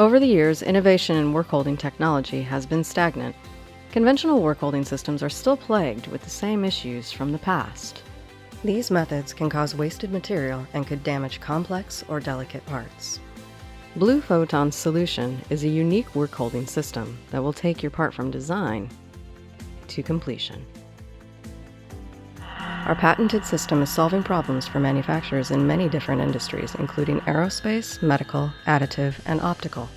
Over the years, innovation in work-holding technology has been stagnant. Conventional work-holding systems are still plagued with the same issues from the past. These methods can cause wasted material and could damage complex or delicate parts. Blue Photon's solution is a unique work-holding system that will take your part from design to completion. Our patented system is solving problems for manufacturers in many different industries, including aerospace, medical, additive, and optical.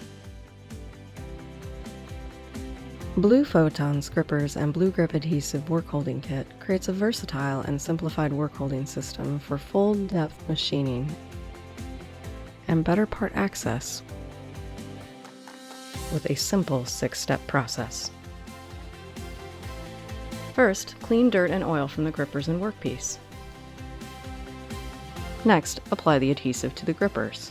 Blue Photon's grippers and Blue Grip Adhesive Work-Holding Kit creates a versatile and simplified work-holding system for full-depth machining and better part access with a simple 6-step process. First, clean dirt and oil from the grippers and workpiece. Next, apply the adhesive to the grippers.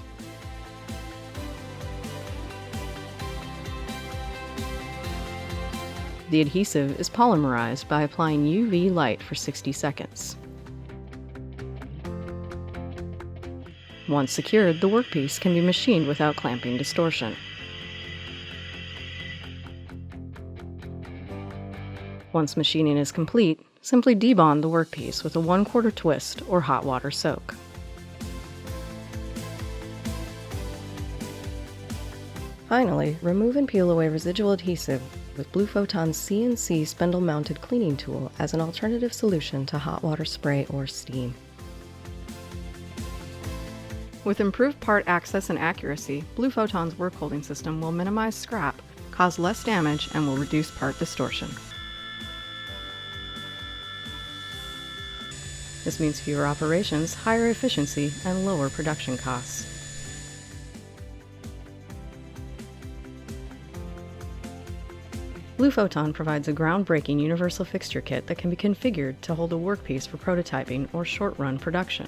The adhesive is polymerized by applying UV light for 60 seconds. Once secured, the workpiece can be machined without clamping distortion. Once machining is complete, simply debond the workpiece with a 1/4 twist or hot water soak. Finally, remove and peel away residual adhesive with Blue Photon's CNC spindle-mounted cleaning tool as an alternative solution to hot water spray or steam. With improved part access and accuracy, Blue Photon's work-holding system will minimize scrap, cause less damage, and will reduce part distortion. This means fewer operations, higher efficiency, and lower production costs. Blue Photon provides a groundbreaking universal fixture kit that can be configured to hold a workpiece for prototyping or short-run production.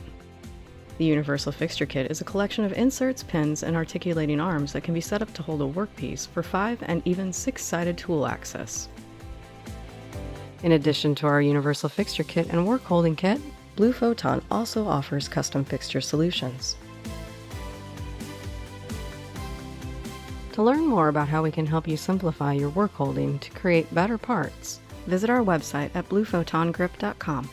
The universal fixture kit is a collection of inserts, pins, and articulating arms that can be set up to hold a workpiece for 5 and even 6-sided tool access. In addition to our universal fixture kit and work-holding kit, Blue Photon also offers custom fixture solutions. To learn more about how we can help you simplify your work holding to create better parts, visit our website at bluephotongrip.com.